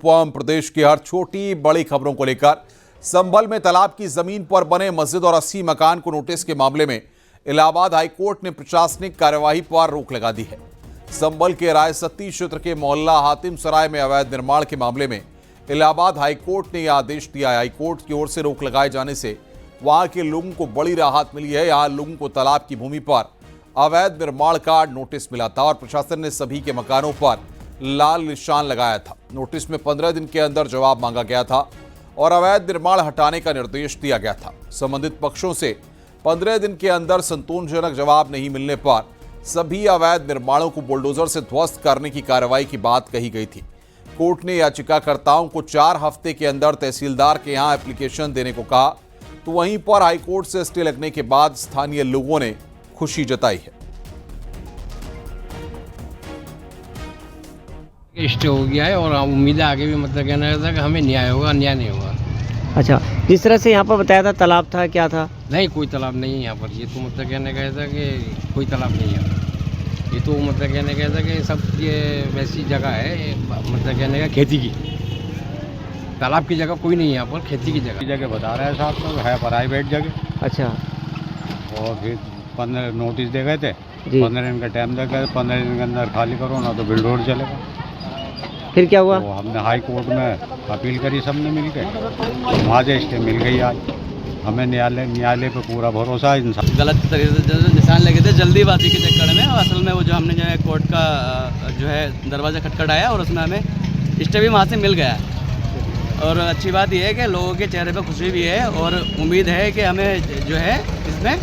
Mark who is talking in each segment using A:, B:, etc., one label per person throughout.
A: प्रदेश की हर छोटी बड़ी खबरों को लेकर संभल में तालाब की जमीन पर बने मस्जिद और 80 मकान को नोटिस के मामले में इलाहाबाद हाईकोर्ट ने प्रशासनिक कार्यवाही पर रोक लगा दी है। संभल के रायसत्ती क्षेत्र के मोहल्ला हातिम सराय में अवैध निर्माण के मामले में इलाहाबाद हाईकोर्ट ने यह आदेश दिया है। हाईकोर्ट की ओर से रोक लगाए जाने से वहां के लोगों को बड़ी राहत मिली है। यहां लोगों को तालाब की भूमि पर अवैध निर्माण का नोटिस मिला था और प्रशासन ने सभी के मकानों पर लाल निशान लगाया था। नोटिस में 15 दिन के अंदर जवाब मांगा गया था और अवैध निर्माण हटाने का निर्देश दिया गया था। संबंधित पक्षों से 15 दिन के अंदर संतोषजनक जवाब नहीं मिलने पर सभी अवैध निर्माणों को बुलडोजर से ध्वस्त करने की कार्रवाई की बात कही गई थी। कोर्ट ने याचिकाकर्ताओं को 4 हफ्ते के अंदर तहसीलदार के यहां एप्लीकेशन देने को कहा, तो वहीं पर हाईकोर्ट से स्टे लगने के बाद स्थानीय लोगों ने खुशी जताई है।
B: स्टे हो गया है और उम्मीद है आगे भी मतलब कहना था कि हमें न्याय होगा, अन्याय नहीं होगा।
C: अच्छा, जिस तरह से यहाँ पर बताया था तालाब था, क्या था?
B: नहीं, कोई तालाब नहीं है यहाँ पर। ये तो मतलब कहने का था कि कोई तालाब नहीं है। ये तो मतलब कहने का था कि सब ये वैसी जगह है, मतलब कहने का खेती की। तालाब की जगह कोई नहीं है यहाँ पर, खेती की जगह बता रहा है साहब। तो है प्राइवेट जगह।
C: अच्छा,
B: और फिर 15 नोटिस दे गए थे, 15 दिन का टाइम दे गए। 15 दिन के अंदर खाली करो ना तो बिल्डोर चलेगा।
C: फिर क्या हुआ?
B: तो हमने हाई कोर्ट में अपील करी, सबने मिल के वहाँ से स्टे मिल गई। आज हमें न्यायालय पे पूरा भरोसा है। इंसान
D: गलत तरीके से जो निशान लगे थे जल्दीबाजी के चक्कर में, और असल में वो जो हमने जो है कोर्ट का जो है दरवाज़ा खटखटाया और उसमें हमें स्टे भी वहाँ से मिल गया। और अच्छी बात यह है कि लोगों के चेहरे पर खुशी भी है और उम्मीद है कि हमें जो है इसमें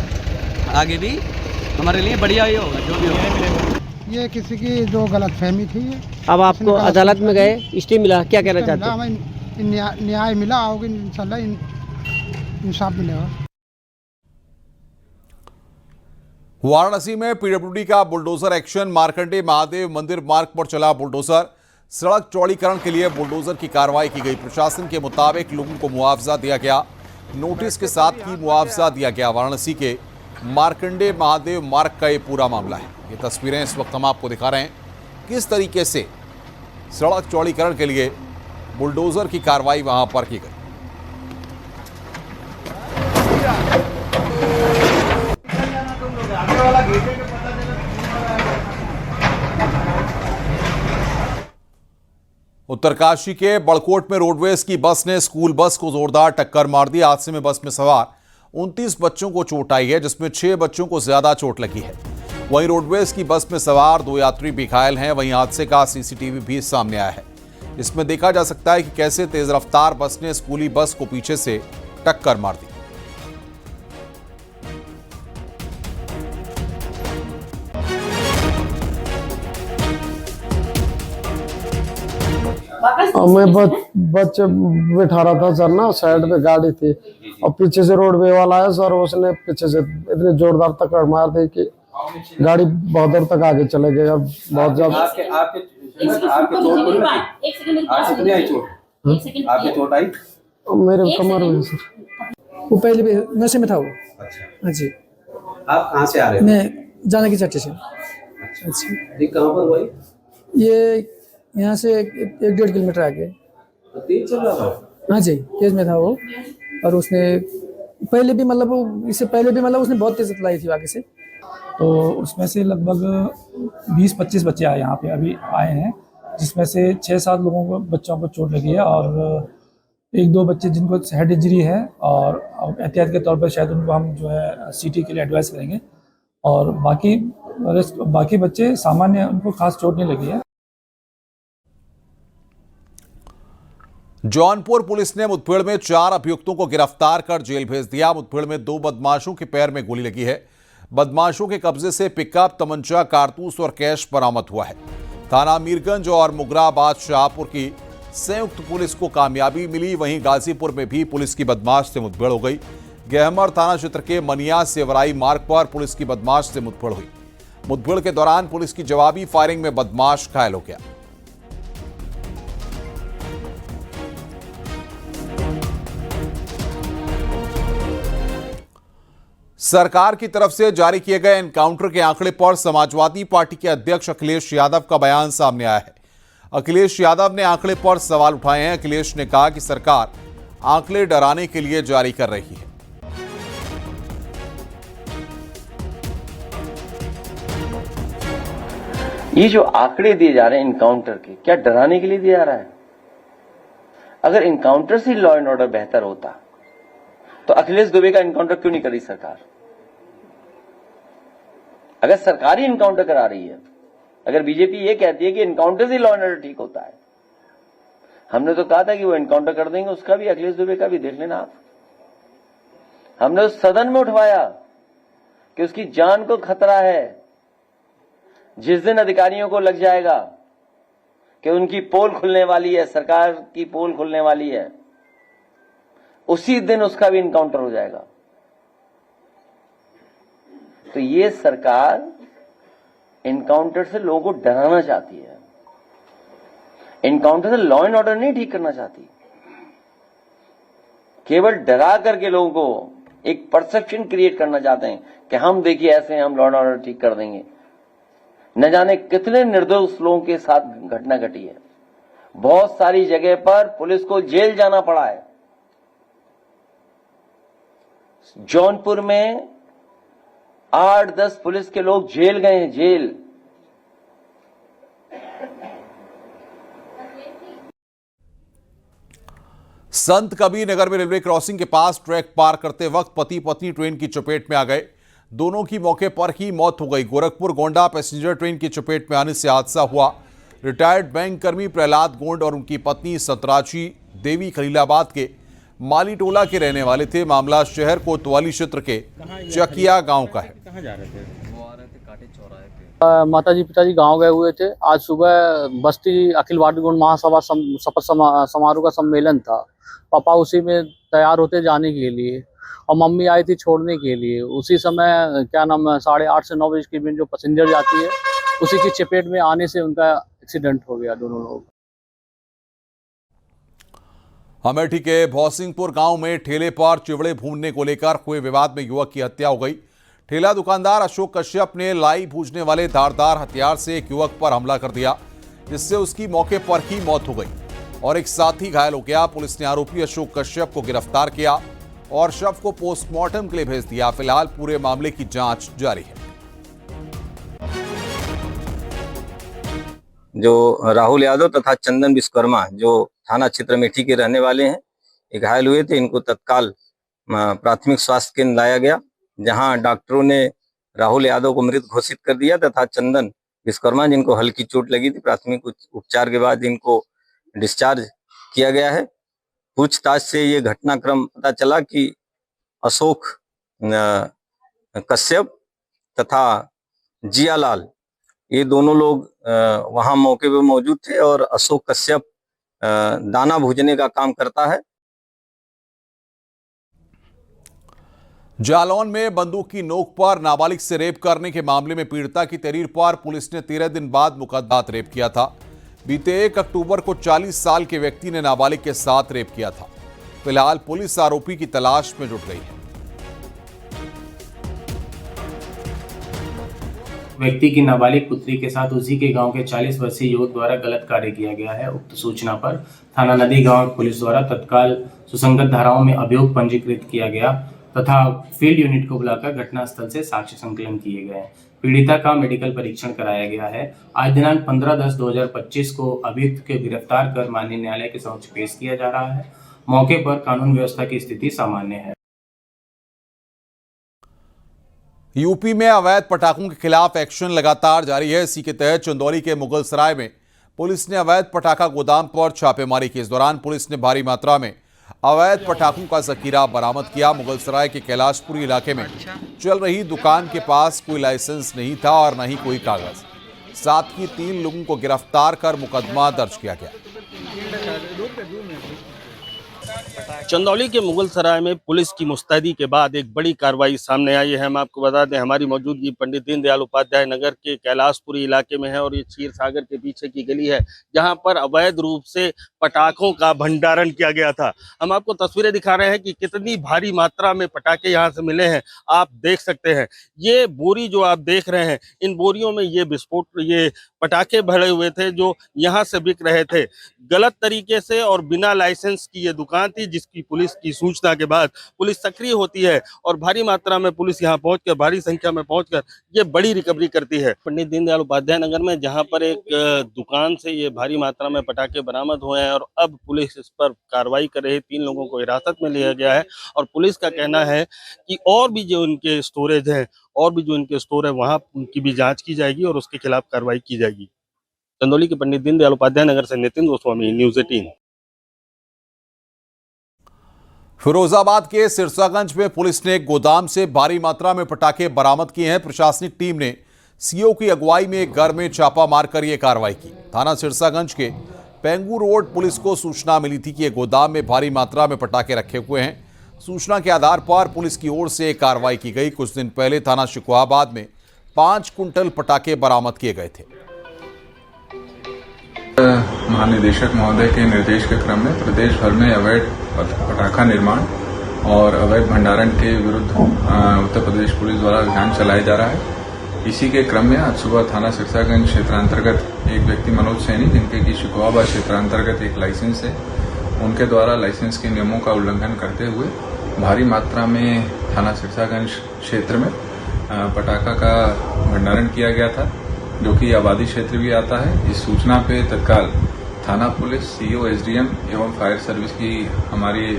D: आगे भी हमारे लिए बढ़िया ही होगा, जो भी होगा।
E: ये किसी की जो गलतफहमी थी।
C: अब आपको अदालत में गए, स्टे मिला, क्या कहना चाहते हैं?
E: हमें न्याय मिला होगा, इंशाल्लाह इंसाफ मिलेगा।
A: वाराणसी में पीडब्ल्यूडी का बुलडोजर एक्शन। मार्कंडेय महादेव मंदिर मार्ग पर चला बुलडोजर। सड़क चौड़ीकरण के लिए बुलडोजर की कार्रवाई की गई। प्रशासन के मुताबिक लोगों को मुआवजा दिया गया, नोटिस के साथ ही मुआवजा दिया गया। वाराणसी के मार्कंडेय महादेव मार्ग का ये पूरा मामला है। ये तस्वीरें इस वक्त हम आपको दिखा रहे हैं किस तरीके से सड़क चौड़ीकरण के लिए बुलडोजर की कार्रवाई वहां पर की गई। उत्तरकाशी के बड़कोट में रोडवेज की बस ने स्कूल बस को जोरदार टक्कर मार दी। हादसे में बस में सवार 29 बच्चों को चोट आई है, जिसमें 6 बच्चों को ज्यादा चोट लगी है। वहीं रोडवेज की बस में सवार 2 यात्री भी घायल हैं। वहीं हादसे का सीसीटीवी भी सामने आया है। इसमें देखा जा सकता है कि कैसे तेज रफ्तार बस ने स्कूली बस को पीछे से टक्कर मार दी।
F: मैं बच्चे बैठा रहा था सर ना, साइड पे गाड़ी थी और पीछे से रोडवे वाला है सर, उसने पीछे से इतनी जोरदार टक्कर मार दी कि गाड़ी बहुत देर तक आगे चले गए। अब बहुत ज्यादा
G: चोट आई
F: मेरे कमर में सर।
H: वो पहले भी नशे में था वो।
G: अच्छा,
H: हाँ जी।
G: आप कहाँ से आ रहे हैं?
H: मैं जाने की चट्टी से।
G: अच्छा, ये कहाँ पर हुआ?
H: ये यहाँ से 1-1.5 किलोमीटर आगे।
G: तो तेज चल रहा था?
H: हाँ जी, तेज में था वो। और उसने पहले भी मतलब इससे पहले भी मतलब उसने बहुत तेज चलाई थी आगे से।
I: तो उसमें से लगभग 20-25 बच्चे आए यहाँ पे अभी आए हैं, जिसमें से 6-7 लोगों को बच्चों को चोट लगी है और 1-2 बच्चे जिनको हेड इंजरी है और एहतियात के तौर पर शायद उनको हम जो है सीटी के लिए एडवाइस करेंगे। और बाकी बच्चे सामान्य, उनको खास चोट नहीं लगी है।
A: जौनपुर पुलिस ने मुठभेड़ में 4 अभियुक्तों को गिरफ्तार कर जेल भेज दिया। मुठभेड़ में 2 बदमाशों के पैर में गोली लगी है। बदमाशों के कब्जे से पिकअप, तमंचा, कारतूस और कैश बरामद हुआ है। थाना मीरगंज और मुगराबाद शाहपुर की संयुक्त पुलिस को कामयाबी मिली। वहीं गाजीपुर में भी पुलिस की बदमाश से मुठभेड़ हो गई। गहमर थाना क्षेत्र के मनिया सेवराई मार्ग पर पुलिस की बदमाश से मुठभेड़ हुई। मुठभेड़ के दौरान पुलिस की जवाबी फायरिंग में बदमाश घायल हो गया। सरकार की तरफ से जारी किए गए एनकाउंटर के आंकड़े पर समाजवादी पार्टी के अध्यक्ष अखिलेश यादव का बयान सामने आया है। अखिलेश यादव ने आंकड़े पर सवाल उठाए हैं। अखिलेश ने कहा कि सरकार आंकड़े डराने के लिए जारी कर रही है।
J: ये जो आंकड़े दिए जा रहे हैं इनकाउंटर के, क्या डराने के लिए दिया जा रहा है? अगर इनकाउंटर से लॉ एंड ऑर्डर बेहतर होता तो अखिलेश दुबे का इनकाउंटर क्यों नहीं करी सरकार? अगर सरकार ही इनकाउंटर करा रही है, अगर बीजेपी ये कहती है कि इनकाउंटर से लॉ एंड ऑर्डर ठीक होता है, हमने तो कहा था कि वो इनकाउंटर कर देंगे, उसका भी, अखिलेश दुबे का भी देख लेना आप। हमने उस सदन में उठवाया कि उसकी जान को खतरा है। जिस दिन अधिकारियों को लग जाएगा कि उनकी पोल खुलने वाली है, सरकार की पोल खुलने वाली है, उसी दिन उसका भी इनकाउंटर हो जाएगा। तो ये सरकार इनकाउंटर से लोगों को डराना चाहती है, इनकाउंटर से लॉ एंड ऑर्डर नहीं ठीक करना चाहती। केवल डरा करके लोगों को एक परसेप्शन क्रिएट करना चाहते हैं कि हम देखिए ऐसे हम लॉ एंड ऑर्डर ठीक कर देंगे। न जाने कितने निर्दोष लोगों के साथ घटना घटी है। बहुत सारी जगह पर पुलिस को जेल जाना पड़ा है। जौनपुर में 8-10 पुलिस के लोग जेल गए हैं, जेल।
A: संत कबीर नगर में रेलवे क्रॉसिंग के पास ट्रैक पार करते वक्त पति पत्नी ट्रेन की चपेट में आ गए। दोनों की मौके पर ही मौत हो गई। गोरखपुर गोंडा पैसेंजर ट्रेन की चपेट में आने से हादसा हुआ। रिटायर्ड बैंक कर्मी प्रहलाद गोंड और उनकी पत्नी सतराची देवी खलीलाबाद के माली टोला के रहने वाले थे। मामला शहर कोतवाली क्षेत्र के चकिया गांव का है।
K: कहाँ जा रहे थे? वो आ रहे थे काटे चौराहे पे।
L: माताजी पिताजी गांव गए हुए थे। आज सुबह बस्ती अखिल भारतीय गोंड महासभा शपथ समारोह का सम्मेलन था। पापा उसी में तैयार होते जाने के लिए और मम्मी आई थी छोड़ने के लिए। उसी समय क्या नाम 8:30 से 9 बजे के बीच जो पैसेंजर जाती है उसी की चपेट में आने से उनका एक्सीडेंट हो गया, दोनों लोग।
A: अमेठी के भौसिंगपुर गांव में ठेले पर चिवड़े भूनने को लेकर हुए विवाद में युवक की हत्या हो गई। ठेला दुकानदार अशोक कश्यप ने लाई भूनने वाले धारदार हथियार से एक युवक पर हमला कर दिया, जिससे उसकी मौके पर ही मौत हो गई और एक साथी घायल हो गया। पुलिस ने आरोपी अशोक कश्यप को गिरफ्तार किया और शव को पोस्टमार्टम के लिए भेज दिया। फिलहाल पूरे मामले की जांच जारी है।
M: जो राहुल यादव तथा चंदन विश्वकर्मा जो थाना क्षेत्र अमेठी के रहने वाले हैं, ये घायल हुए थे। इनको तत्काल प्राथमिक स्वास्थ्य केंद्र लाया गया, जहां डॉक्टरों ने राहुल यादव को मृत घोषित कर दिया तथा चंदन विश्वकर्मा जिनको हल्की चोट लगी थी, प्राथमिक उपचार के बाद इनको डिस्चार्ज किया गया है। पूछताछ से ये घटनाक्रम पता चला कि अशोक कश्यप तथा जियालाल ये दोनों लोग वहां मौके पे मौजूद थे और अशोक कश्यप दाना भूजने का काम करता है।
A: जालौन में बंदूक की नोक पर नाबालिग से रेप करने के मामले में पीड़िता की तहरीर पर पुलिस ने 13 दिन बाद मुकदमा रेप किया था। बीते 1 अक्टूबर को 40 साल के व्यक्ति ने नाबालिग के साथ रेप किया था। फिलहाल पुलिस आरोपी की तलाश में जुट गई है।
N: व्यक्ति की नाबालिग पुत्री के साथ उसी के गांव के 40 वर्षीय युवक द्वारा गलत कार्य किया गया है। उक्त सूचना पर थाना नदी गांव पुलिस द्वारा तत्काल सुसंगत धाराओं में अभियोग पंजीकृत किया गया तथा फील्ड यूनिट को बुलाकर घटनास्थल से साक्ष्य संकलन किए गए। पीड़िता का मेडिकल परीक्षण कराया गया है। आज दिनांक 15/10/2025 को अभियुक्त को गिरफ्तार कर माननीय न्यायालय के समक्ष पेश किया जा रहा है। मौके पर कानून व्यवस्था की स्थिति सामान्य है।
A: यूपी में अवैध पटाखों के खिलाफ एक्शन लगातार जारी है। इसी के तहत चंदौली के मुगलसराय में पुलिस ने अवैध पटाखा गोदाम पर छापेमारी की। इस दौरान पुलिस ने भारी मात्रा में अवैध पटाखों का जखीरा बरामद किया। मुगलसराय के कैलाशपुरी इलाके में चल रही दुकान के पास कोई लाइसेंस नहीं था और न ही कोई कागज। साथ ही 3 लोगों को गिरफ्तार कर मुकदमा दर्ज किया गया।
O: चंदौली के मुगलसराय में पुलिस की मुस्तैदी के बाद एक बड़ी कार्रवाई सामने आई है। हम आपको बता दें, हमारी मौजूदगी पंडित दीनदयाल उपाध्याय नगर के कैलाशपुरी इलाके में है और ये क्षीर सागर के पीछे की गली है, जहां पर अवैध रूप से पटाखों का भंडारण किया गया था। हम आपको तस्वीरें दिखा रहे हैं कि कितनी भारी मात्रा में पटाखे यहां से मिले हैं। आप देख सकते हैं, ये बोरी जो आप देख रहे हैं, इन बोरियों में ये विस्फोट, ये पटाखे भरे हुए थे जो यहाँ से बिक रहे थे। गलत तरीके से और बिना लाइसेंस की ये दुकान थी, जिसकी पुलिस की सूचना के बाद पुलिस सक्रिय होती है और भारी मात्रा में पुलिस यहाँ पहुंचकर, भारी संख्या में पहुंचकर ये बड़ी रिकवरी करती है। पंडित दीनदयाल उपाध्याय नगर में जहाँ पर एक दुकान से ये भारी मात्रा में पटाखे बरामद हुए हैं और अब पुलिस इस पर कार्रवाई कर रही है। 3 लोगों को हिरासत में लिया गया है और पुलिस का कहना है कि और भी जो उनके स्टोरेज है, और भी जो इनके स्टोर है, वहां उनकी भी जांच की जाएगी और उसके खिलाफ कार्रवाई की जाएगी। चंदौली के पंडित दीनदयाल उपाध्याय नगर से नितिन गोस्वामी, न्यूज़ 18।
A: फिरोजाबाद के सिरसागंज में पुलिस ने एक गोदाम से भारी मात्रा में पटाखे बरामद किए हैं। प्रशासनिक टीम ने सीओ की अगुवाई में एक घर में छापा मारकर यह कार्रवाई की। थाना सिरसागंज के पेंगू रोड पुलिस को सूचना मिली थी कि यह गोदाम में भारी मात्रा में पटाखे रखे हुए हैं। सूचना के आधार पर पुलिस की ओर से कार्रवाई की गई। कुछ दिन पहले थाना शिकोहाबाद में 5 कुंटल पटाखे बरामद किए गए थे।
P: महानिदेशक महोदय के निर्देश के क्रम में प्रदेश भर में अवैध पटाखा निर्माण और अवैध भंडारण के विरुद्ध उत्तर प्रदेश पुलिस द्वारा अभियान चलाया जा रहा है। इसी के क्रम में आज सुबह थाना सिरसागंज क्षेत्रांतर्गत एक व्यक्ति मनोज सैनी, जिनके की शिकोहाबाद क्षेत्रांतर्गत एक लाइसेंस है, उनके द्वारा लाइसेंस के नियमों का उल्लंघन करते हुए भारी मात्रा में थाना सिरसागंज क्षेत्र में पटाखा का भंडारण किया गया था, जो कि आबादी क्षेत्र भी आता है। इस सूचना पे तत्काल थाना पुलिस, सीओ, एसडीएम एवं फायर सर्विस की हमारी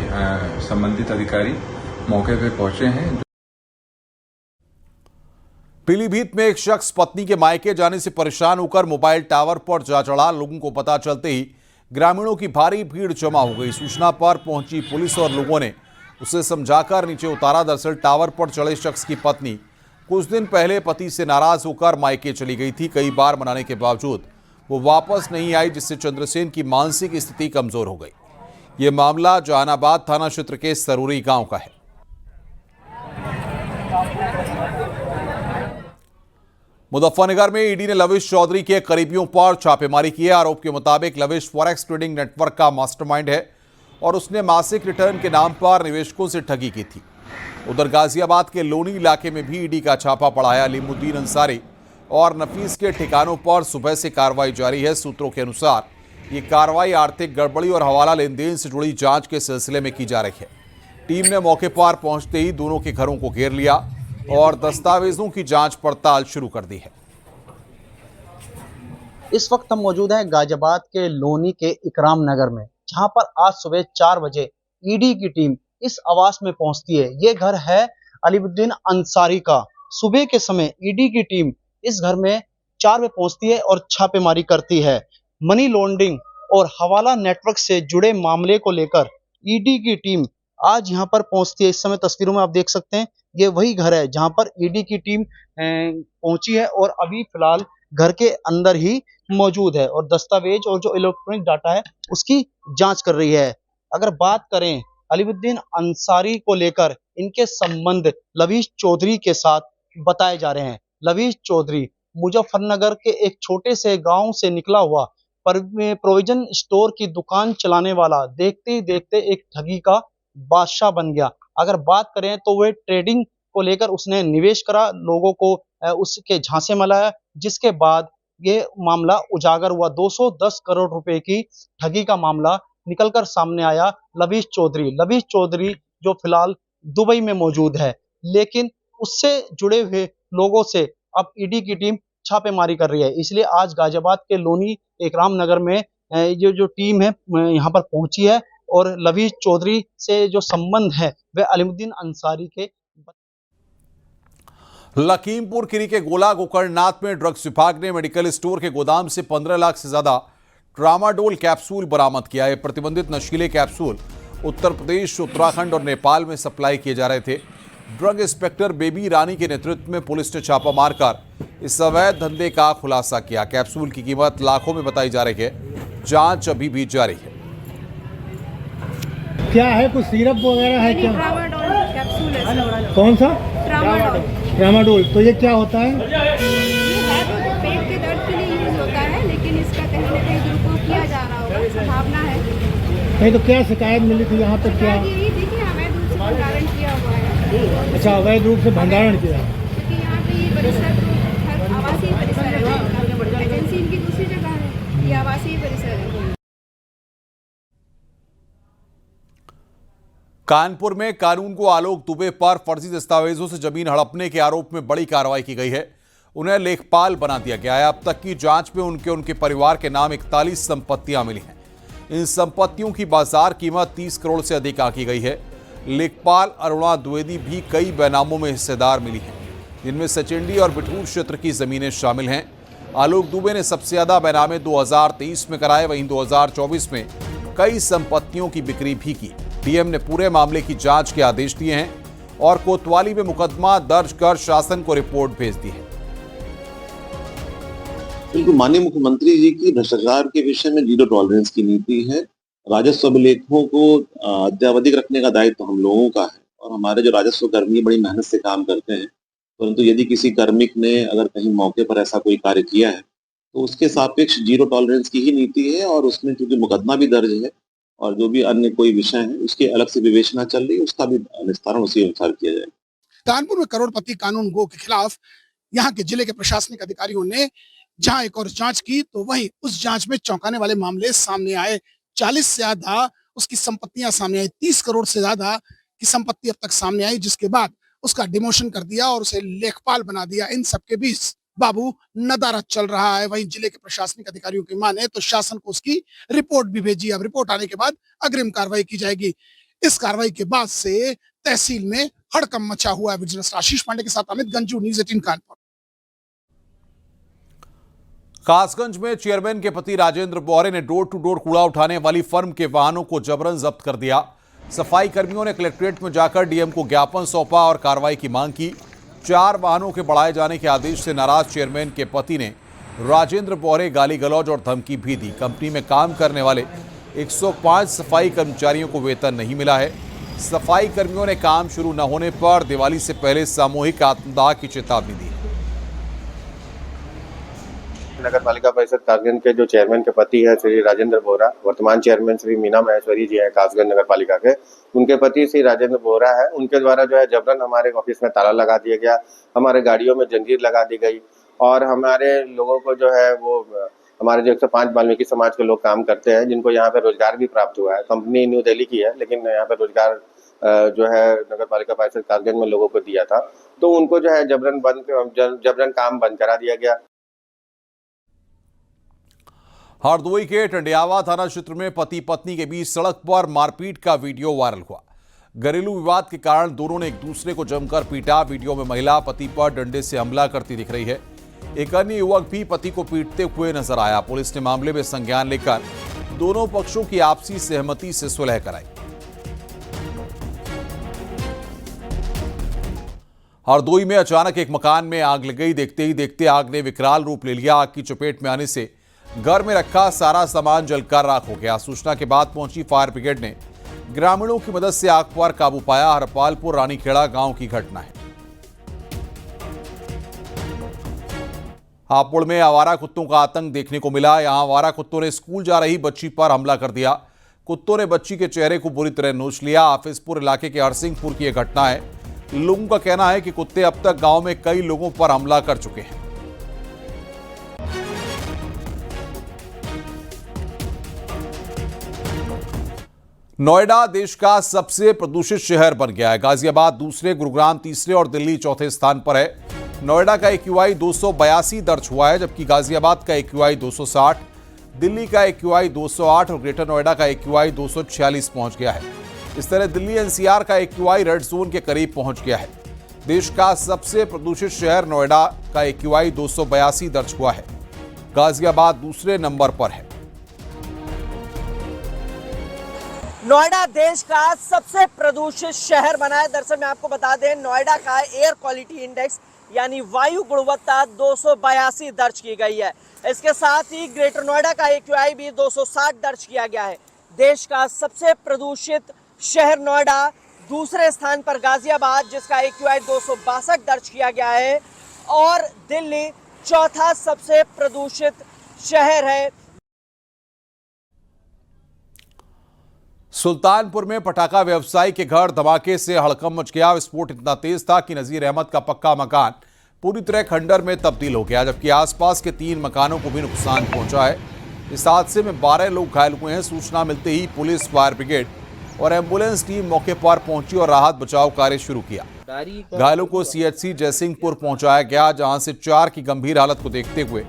P: संबंधित अधिकारी मौके पे पहुंचे हैं।
A: पीलीभीत में एक शख्स पत्नी के मायके जाने से परेशान होकर मोबाइल टावर पर जा चढ़ा। लोगों को पता चलते ही ग्रामीणों की भारी भीड़ जमा हो गई। सूचना पर पहुंची पुलिस और लोगों ने उसे समझाकर नीचे उतारा। दरअसल टावर पर चढ़े शख्स की पत्नी कुछ दिन पहले पति से नाराज होकर मायके चली गई थी। कई बार मनाने के बावजूद वो वापस नहीं आई, जिससे चंद्रसेन की मानसिक स्थिति कमजोर हो गई। ये मामला जहानाबाद थाना क्षेत्र के सरूरी गांव का है। मुजफ्फरनगर में ईडी ने लविश चौधरी के करीबियों पर छापेमारी की है। आरोप के मुताबिक लविश फॉरेक्स ट्रेडिंग नेटवर्क का मास्टरमाइंड है और उसने मासिक रिटर्न के नाम पर निवेशकों से ठगी की थी। उधर गाजियाबाद के लोनी इलाके में भी ईडी का छापा पड़ा है। अलीमुद्दीन अंसारी और नफीस के ठिकानों पर सुबह से कार्रवाई जारी है। सूत्रों के अनुसार ये कार्रवाई आर्थिक गड़बड़ी और हवाला लेन देन से जुड़ी जांच के सिलसिले में की जा रही है। टीम ने मौके पर पहुंचते ही दोनों के घरों को घेर लिया और दस्तावेजों की जांच पड़ताल शुरू कर दी है।
Q: इस वक्त हम मौजूद हैं गाजियाबाद के लोनी के इकराम नगर में, जहां पर आज सुबह 4 बजे ईडी की टीम इस आवास में पहुंचती है। ये घर है अलीमुद्दीन अंसारी का। सुबह के समय ईडी की टीम इस घर में 4 बजे पहुंचती है और छापेमारी करती है। मनी लॉन्ड्रिंग और हवाला नेटवर्क से जुड़े मामले को लेकर ईडी की टीम आज यहां पर पहुंचती है। इस समय तस्वीरों में आप देख सकते हैं, ये वही घर है जहां पर ईडी की टीम पहुंची है और अभी फिलहाल घर के अंदर ही मौजूद है और दस्तावेज और जो इलेक्ट्रॉनिक डाटा है उसकी जांच कर रही है। अगर बात करें अलीमुद्दीन अंसारी को लेकर, इनके संबंध लवीश चौधरी के साथ बताए जा रहे हैं। लवीश चौधरी मुजफ्फरनगर के एक छोटे से गांव से निकला हुआ प्रोविजन स्टोर की दुकान चलाने वाला देखते ही देखते एक ठगी का बादशाह बन गया। अगर बात करें तो वह ट्रेडिंग को लेकर उसने निवेश करा, लोगों को उसके झांसे में लाया, जिसके बाद ये मामला उजागर हुआ। 210 करोड़ रुपए की ठगी का मामला निकलकर सामने आया। लवीश चौधरी जो फिलहाल दुबई में मौजूद है, लेकिन उससे जुड़े हुए लोगों से अब ईडी की टीम छापेमारी कर रही है। इसलिए आज गाजियाबाद के लोनी इकराम नगर में ये जो टीम है यहाँ पर पहुंची है और लवीश चौधरी से जो संबंध है वह अलीमुद्दीन अंसारी के।
A: लखीमपुर खीरी के गोला गोकर्णनाथ में ड्रग्स विभाग ने मेडिकल स्टोर के गोदाम से 15 लाख से ज्यादा ट्रामाडोल कैप्सूल बरामद किया है। प्रतिबंधित नशीले कैप्सूल उत्तर प्रदेश, उत्तराखंड और नेपाल में सप्लाई किए जा रहे थे। ड्रग इंस्पेक्टर बेबी रानी के नेतृत्व में पुलिस ने छापा मारकर इस अवैध धंधे का खुलासा किया। कैप्सूल की कीमत लाखों में बताई जा रही है। जांच अभी भी जारी है।
E: क्या है, कुछ सिरप वगैरह है क्या?
R: ट्रामाडोल कैप्सूल है।
E: कौन सा? ट्रामाडोल। तो ये क्या होता है?
R: ये है तो पेट के दर्द के लिए यूज होता है, लेकिन इसका कहीं ना कहीं दुरुपयोग किया जा रहा होगा, संभावना है।
E: नहीं तो क्या शिकायत मिली थी यहाँ पर? क्या
R: देखिए, अवैध रूप से भंडारण किया हुआ है।
E: अच्छा, अवैध रूप से भंडारण किया।
R: क्योंकि यहाँ पे ये परिसर तो हर आवासीय परिसर है, एजेंसी इनकी
A: कानपुर में कानून को आलोक दुबे पर फर्जी दस्तावेजों से जमीन हड़पने के आरोप में बड़ी कार्रवाई की गई है। उन्हें लेखपाल बना दिया गया है। अब तक की जांच में उनके परिवार के नाम 41 संपत्तियां मिली हैं। इन संपत्तियों की बाजार कीमत 30 करोड़ से अधिक आंकी गई है। लेखपाल अरुणा द्विवेदी भी कई बेनामों में हिस्सेदार मिली हैं, जिनमें सचिंडी और बिठूर क्षेत्र की जमीनें शामिल हैं। आलोक दुबे ने सबसे ज्यादा बेनामे 2023 में कराए, वहीं 2024 में कई संपत्तियों की बिक्री भी की। डीएम ने पूरे मामले की जांच के आदेश दिए हैं और कोतवाली में मुकदमा दर्ज कर शासन को रिपोर्ट भेज दी है।
S: बिल्कुल, माननीय मुख्यमंत्री जी की भ्रष्टाचार के विषय में जीरो टॉलरेंस की नीति है। राजस्व अभिलेखों को अद्यावधिक रखने का दायित्व हम लोगों का है और हमारे जो राजस्व कर्मी बड़ी मेहनत से काम करते हैं, परंतु यदि किसी कार्मिक ने अगर कहीं मौके पर ऐसा कोई कार्य किया है तो उसके सापेक्ष जीरो टॉलरेंस की ही नीति है और उसमें क्योंकि मुकदमा भी दर्ज है और जो भी अन्य कोई विषय है उसकी अलग से विवेचना चल रही है, उसका भी निस्तारण उसी अनुसार किया जाएगा।
E: कानपुर में करोड़पति कानून गो के खिलाफ यहाँ के जिले के प्रशासनिक अधिकारियों ने जहां एक और जांच की तो वहीं उस जांच में चौंकाने वाले मामले सामने आए। 40 से ज्यादा उसकी संपत्तियां सामने आई, 30 करोड़ से ज्यादा की संपत्ति अब तक सामने आई, जिसके बाद उसका डिमोशन कर दिया और उसे लेखपाल बना दिया। इन सबके बीच बाबू नदारद चल रहा है। वहीं जिले के प्रशासनिक अधिकारियों की माने तो शासन को उसकी रिपोर्ट भी भेजी। अब रिपोर्ट आने के बाद अग्रिम कार्रवाई की जाएगी। इस कार्रवाई के बाद से तहसील में हड़कंप मचा हुआ है। विजिलेंस आशीष पांडे के साथ अमित गंजू, न्यूज़ 18 कानपुर।
A: कासगंज में चेयरमैन के पति राजेंद्र बोहरे ने डोर टू डोर कूड़ा उठाने वाली फर्म के वाहनों को जबरन जब्त कर दिया। सफाई कर्मियों ने कलेक्ट्रेट में जाकर डीएम को ज्ञापन सौंपा और कार्रवाई की मांग की। 4 वाहनों के बढ़ाए जाने के आदेश से नाराज चेयरमैन के पति ने राजेंद्र बोहरे गाली गलौज और धमकी भी दी। कंपनी में काम करने वाले 105 सफाई कर्मचारियों को वेतन नहीं मिला है। सफाई कर्मियों ने काम शुरू न होने पर दिवाली से पहले सामूहिक आत्मदाह की चेतावनी दी।
T: नगर पालिका परिषद कासगंज के जो चेयरमैन के पति है श्री राजेंद्र बोहरा, वर्तमान चेयरमैन श्री मीना महेश्वरी जी है कासगंज नगर पालिका के, उनके पति श्री राजेंद्र बोहरा है। उनके द्वारा जो है जबरन हमारे ऑफिस में ताला लगा दिया गया, हमारे गाड़ियों में जंजीर लगा दी गई और हमारे लोगों को जो है वो हमारे जो 105 वाल्मीकि समाज के लोग काम करते हैं, जिनको यहाँ पे रोजगार भी प्राप्त हुआ है। कंपनी न्यू दिल्ली की है लेकिन यहाँ पे रोजगार जो है नगर पालिका परिषद कासगंज में लोगों को दिया था, तो उनको जो है जबरन काम बंद करा दिया गया।
A: हरदोई के टंडियावा थाना क्षेत्र में पति पत्नी के बीच सड़क पर मारपीट का वीडियो वायरल हुआ। घरेलू विवाद के कारण दोनों ने एक दूसरे को जमकर पीटा। वीडियो में महिला पति पर डंडे से हमला करती दिख रही है। एक अन्य युवक भी पति को पीटते हुए नजर आया। पुलिस ने मामले में संज्ञान लेकर दोनों पक्षों की आपसी सहमति से सुलह कराई। हरदोई में अचानक एक मकान में आग लग गई। देखते ही देखते आग ने विकराल रूप ले लिया। आग की चपेट में आने से घर में रखा सारा सामान जलकर राख हो गया। सूचना के बाद पहुंची फायर ब्रिगेड ने ग्रामीणों की मदद से आग पर काबू पाया। हरपालपुर रानीखेड़ा गांव की घटना है। हापुड़ में आवारा कुत्तों का आतंक देखने को मिला। यहां आवारा कुत्तों ने स्कूल जा रही बच्ची पर हमला कर दिया। कुत्तों ने बच्ची के चेहरे को बुरी तरह नोच लिया। हाफिजपुर इलाके के हरसिंहपुर की यह घटना है। लोगों का कहना है कि कुत्ते अब तक गांव में कई लोगों पर हमला कर चुके हैं। नोएडा देश का सबसे प्रदूषित शहर बन गया है। गाजियाबाद दूसरे, गुरुग्राम तीसरे और दिल्ली चौथे स्थान पर है। नोएडा का AQI 282 दर्ज हुआ है, जबकि गाजियाबाद का AQI 260, दिल्ली का AQI 208 और ग्रेटर नोएडा का AQI 246 पहुंच गया है। इस तरह दिल्ली NCR का AQI रेड जोन के करीब पहुंच गया है। देश का सबसे प्रदूषित शहर नोएडा का AQI 282 दर्ज हुआ है। गाजियाबाद दूसरे नंबर पर है।
U: नोएडा देश का सबसे प्रदूषित शहर बना है। दरअसल मैं आपको बता दें, नोएडा का एयर क्वालिटी इंडेक्स यानी वायु गुणवत्ता 282 दर्ज की गई है। इसके साथ ही ग्रेटर नोएडा का AQI भी 260 दर्ज किया गया है। देश का सबसे प्रदूषित शहर नोएडा, दूसरे स्थान पर गाजियाबाद जिसका AQI 262 दर्ज किया गया है और दिल्ली चौथा सबसे प्रदूषित शहर है।
A: सुल्तानपुर में पटाखा व्यवसायी के घर धमाके से हड़कंप मच गया। विस्फोट इतना तेज था कि नजीर अहमद का पक्का मकान पूरी तरह खंडर में तब्दील हो गया, जबकि आसपास के 3 मकानों को भी नुकसान पहुंचा है। इस हादसे में 12 लोग घायल हुए हैं। सूचना मिलते ही पुलिस, फायर ब्रिगेड और एम्बुलेंस टीम मौके पर पहुंची और राहत बचाव कार्य शुरू किया। घायलों को सीएचसी जयसिंहपुर पहुंचाया गया, जहां से 4 की गंभीर हालत को देखते हुए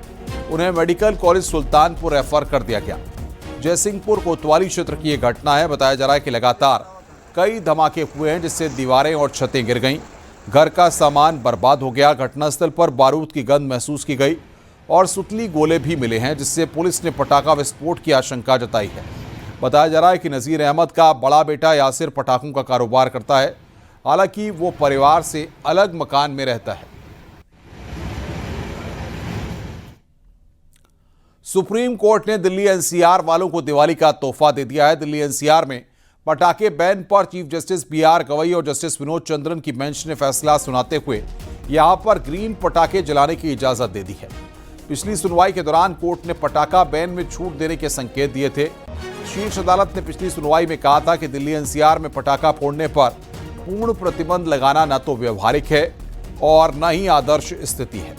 A: उन्हें मेडिकल कॉलेज सुल्तानपुर रेफर कर दिया गया। जयसिंहपुर कोतवाली क्षेत्र की यह घटना है। बताया जा रहा है कि लगातार कई धमाके हुए हैं, जिससे दीवारें और छतें गिर गईं, घर का सामान बर्बाद हो गया। घटनास्थल पर बारूद की गंध महसूस की गई और सुतली गोले भी मिले हैं, जिससे पुलिस ने पटाखा विस्फोट की आशंका जताई है। बताया जा रहा है कि नज़ीर अहमद का बड़ा बेटा यासिर पटाखों का कारोबार करता है, हालांकि वो परिवार से अलग मकान में रहता है। सुप्रीम कोर्ट ने दिल्ली एनसीआर वालों को दिवाली का तोहफा दे दिया है। दिल्ली एनसीआर में पटाखे बैन पर चीफ जस्टिस BR गवई और जस्टिस विनोद चंद्रन की बेंच ने फैसला सुनाते हुए यहां पर ग्रीन पटाखे जलाने की इजाजत दे दी है। पिछली सुनवाई के दौरान कोर्ट ने पटाखा बैन में छूट देने के संकेत दिए थे। शीर्ष अदालत ने पिछली सुनवाई में कहा था कि दिल्ली एनसीआर में पटाखा फोड़ने पर पूर्ण प्रतिबंध लगाना न तो व्यवहारिक है और न ही आदर्श स्थिति है।